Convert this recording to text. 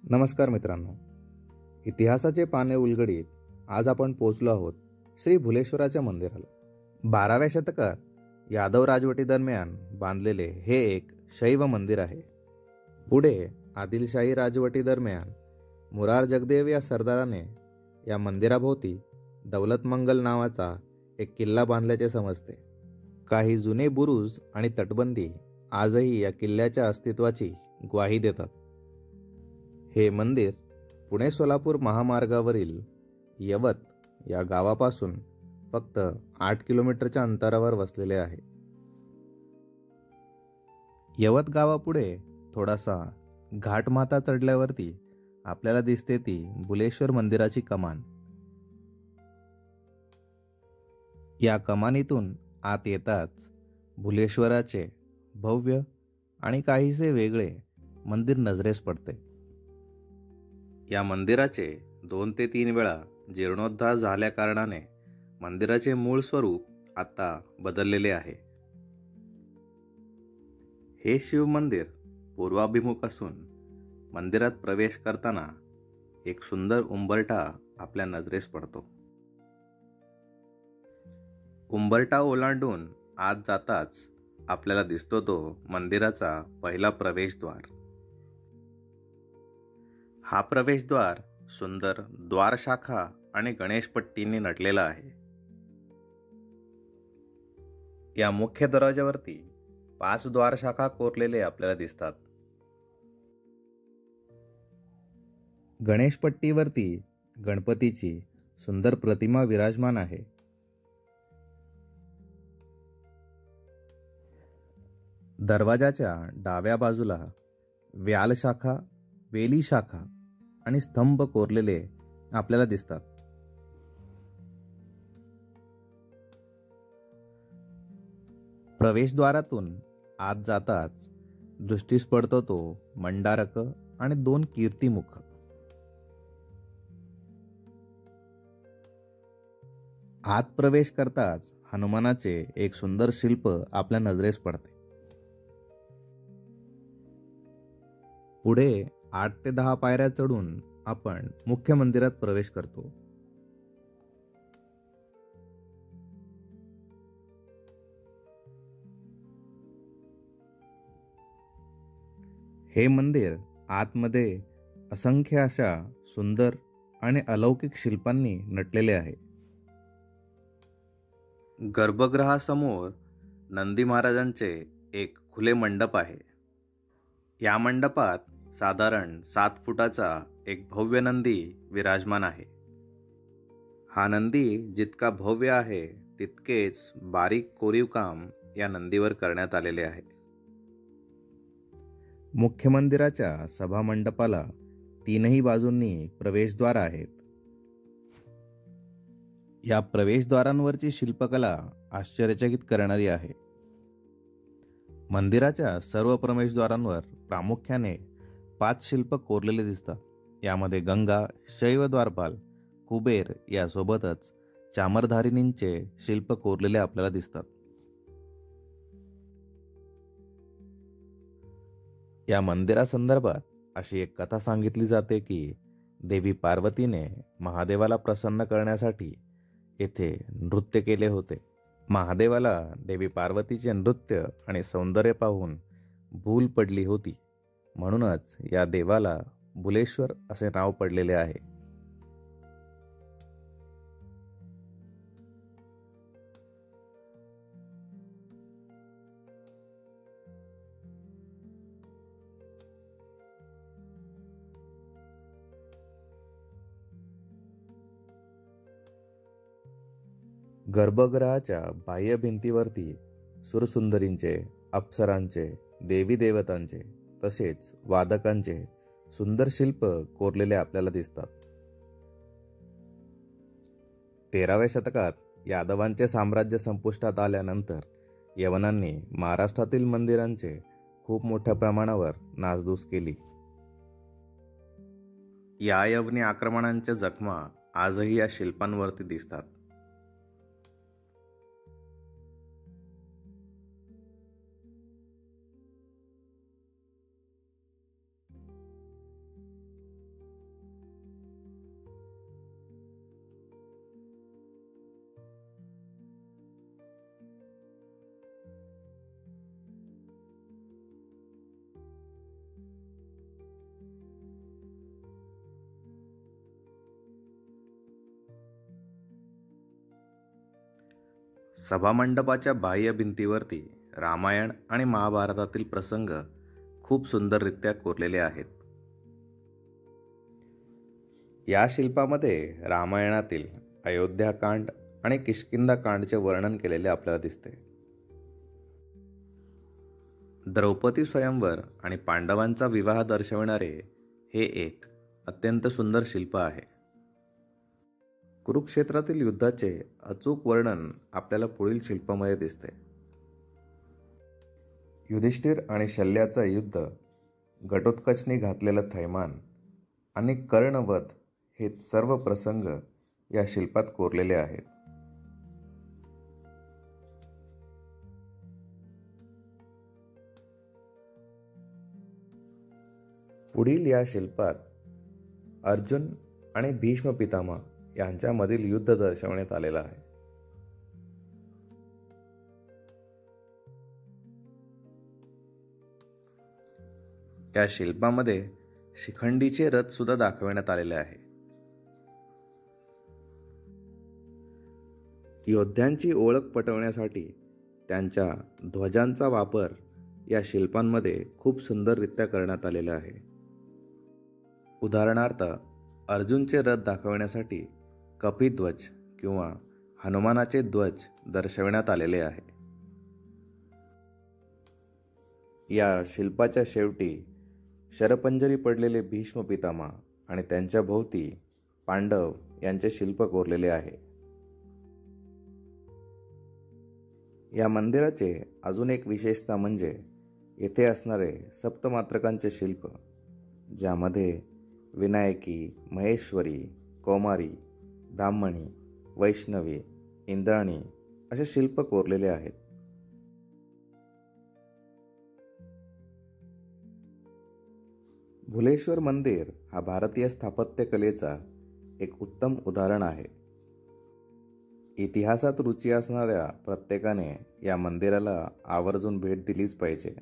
नमस्कार मित्रांनो, इतिहासाचे पाने उलगडीत आज आपण पोचलो आहोत श्री भुलेश्वराच्या मंदिराला। 12व्या शतकात यादव राजवटी दरम्यान बांधलेले हे एक शैव मंदिर आहे। पुढे आदिलशाही राजवटी दरम्यान मुरार जगदेव या सरदाराने या मंदिराभोवती दौलतमंगल नावाचा एक किल्ला बांधल्याचे समजते। काही जुने बुरुज आणि तटबंदी आजही या किल्ल्याच्या अस्तित्वाची ग्वाही देतात। हे मंदिर पुणे सोलापूर महामार्गावरील यवत या गावापासून फक्त 8 किलोमीटरच्या अंतरावर वसलेले आहे। यवत गावापुढे थोडासा घाटमाथा चढल्यावरती आपल्याला दिसते ती भुलेश्वर मंदिराची कमान। या कमानीतून आत येताच भुलेश्वराचे भव्य आणि काहीसे वेगळे मंदिर नजरेस पडते। या मंदिराचे 2 ते 3 वेळा जीर्णोद्धार झाल्या कारणाने मंदिराचे मूळ स्वरूप आता बदललेले आहे। हे शिव मंदिर पूर्वाभिमुख असून मंदिरात प्रवेश करताना एक सुंदर उंबरठा आपल्या नजरेस पडतो। उंबरठा ओलांडून आत जाताच आपल्याला दिसतो तो मंदिराचा पहिला प्रवेशद्वार। हा प्रवेशद्वार सुंदर द्वारशाखा आणि गणेशपट्टीने नटलेला आहे। या मुख्य दरवाजावरती 5 द्वारशाखा कोरलेले आपल्याला दिसतात। गणेशपट्टीवरती गणपतीची सुंदर प्रतिमा विराजमान आहे। दरवाजाच्या डाव्या बाजूला व्याल शाखा, वेली शाखा आणि स्तंभ कोरलेले आपल्याला दिसतात। प्रवेशद्वारातून आत जाताच दृष्टीस पडतो तो मंडारक आणि 2 कीर्तिमुख। आत प्रवेश करताच हनुमानाचे एक सुंदर शिल्प आपल्या नजरेस पडते। पुढे 8 ते 10 पायऱ्या चढून आपण मुख्य मंदिरात प्रवेश करतो। हे मंदिर आतमध्ये असंख्य अशा सुंदर आणि अलौकिक शिल्पांनी नटलेले आहे। गर्भगृहासमोर नंदी महाराजांचे एक खुले मंडप आहे। या मंडपात साधारण 7 फुटाचा एक भव्य नंदी विराजमान आहे। हा नंदी जितका भव्य आहे तितकेच बारीक कोरीव काम या नंदीवर करण्यात आलेले आहे। मुख्य मंदिराच्या सभा मंडपाला 3ही बाजूंनी प्रवेशद्वार आहेत। या प्रवेशद्वारांवरची शिल्पकला आश्चर्यचकित करणारी आहे। मंदिराच्या सर्व प्रवेशद्वारांवर प्रामुख्याने 5 शिल्प कोरलेले दिसतात। यामध्ये गंगा, शैव द्वारपाल, कुबेर यासोबतच चामरधारिणींचे शिल्प कोरलेले आपल्याला दिसतात। या मंदिरासंदर्भात अशी एक कथा सांगितली जाते की देवी पार्वतीने महादेवाला प्रसन्न करण्यासाठी येथे नृत्य केले होते। महादेवाला देवी पार्वतीचे नृत्य आणि सौंदर्य पाहून भूल पडली होती, म्हणूनच या देवाला भुलेश्वर असे नाव पडलेले आहे। गर्भगृहाच्या बाह्य भिंतीवरती सुरसुंदरींचे, अप्सरांचे, देवी देवतांचे तसेच वादकांचे सुंदर शिल्प कोरलेले आपल्याला दिसतात। 13व्या शतकात यादवांचे साम्राज्य संपुष्टात आल्यानंतर यवनांनी महाराष्ट्रातील मंदिरांचे खूप मोठ्या प्रमाणावर नासधूस केली। या यवनी आक्रमणांच्या जखमा आजही या शिल्पांवरती दिसतात। सभामंडपाच्या बाह्य भिंतीवरती रामायण आणि महाभारतातील प्रसंग खूप सुंदररित्या कोरलेले आहेत. या शिल्पामध्ये रामायणातील अयोध्याकांड आणि किष्किंधाकांडचे वर्णन केलेले आपल्याला दिसते. द्रौपदी स्वयंवर आणि पांडवांचा विवाह दर्शविणारे हे एक अत्यंत सुंदर शिल्प आहे. कुरुक्षेत्रातील युद्धाचे अचूक वर्णन आपल्याला पुढील शिल्पामध्ये दिसते. युधिष्ठिर आणि शल्याचं युद्ध, घटोत्कचने घातलेलं थैमान आणि कर्णवध हे सर्व प्रसंग या शिल्पात कोरलेले आहेत. पुढील या शिल्पात अर्जुन आणि भीष्म पितामह यांच्यामधील युद्ध दर्शवण्यात आलेलं आहे. या शिल्पामध्ये शिखंडीचे रथ सुद्धा दाखवण्यात आलेले आहे. योद्ध्यांची ओळख पटवण्यासाठी त्यांच्या ध्वजांचा वापर या शिल्पांमध्ये खूप सुंदररित्या करण्यात आलेला आहे. उदाहरणार्थ अर्जुनचे रथ दाखवण्यासाठी कपिध्वज किंवा हनुमानाचे ध्वज दर्शविण्यात आलेले आहे. या शिल्पाच्या शेवटी शरपंजरी पडलेले भीष्म पितामह आणि त्यांच्या भोवती पांडव यांचे शिल्प कोरलेले आहे. या मंदिराचे अजून एक विशेषता म्हणजे येथे असणारे सप्तमात्रकांचे शिल्प, ज्यामध्ये विनायकी, महेश्वरी, कौमारी, ब्राह्मणी, वैष्णवी, इंद्राणी असे शिल्प कोरलेले आहेत. भुलेश्वर मंदिर हा भारतीय स्थापत्य कलेचा एक उत्तम उदाहरण आहे. इतिहासात रुची असणाऱ्या प्रत्येकाने या मंदिराला आवर्जून भेट दिलीच पाहिजे.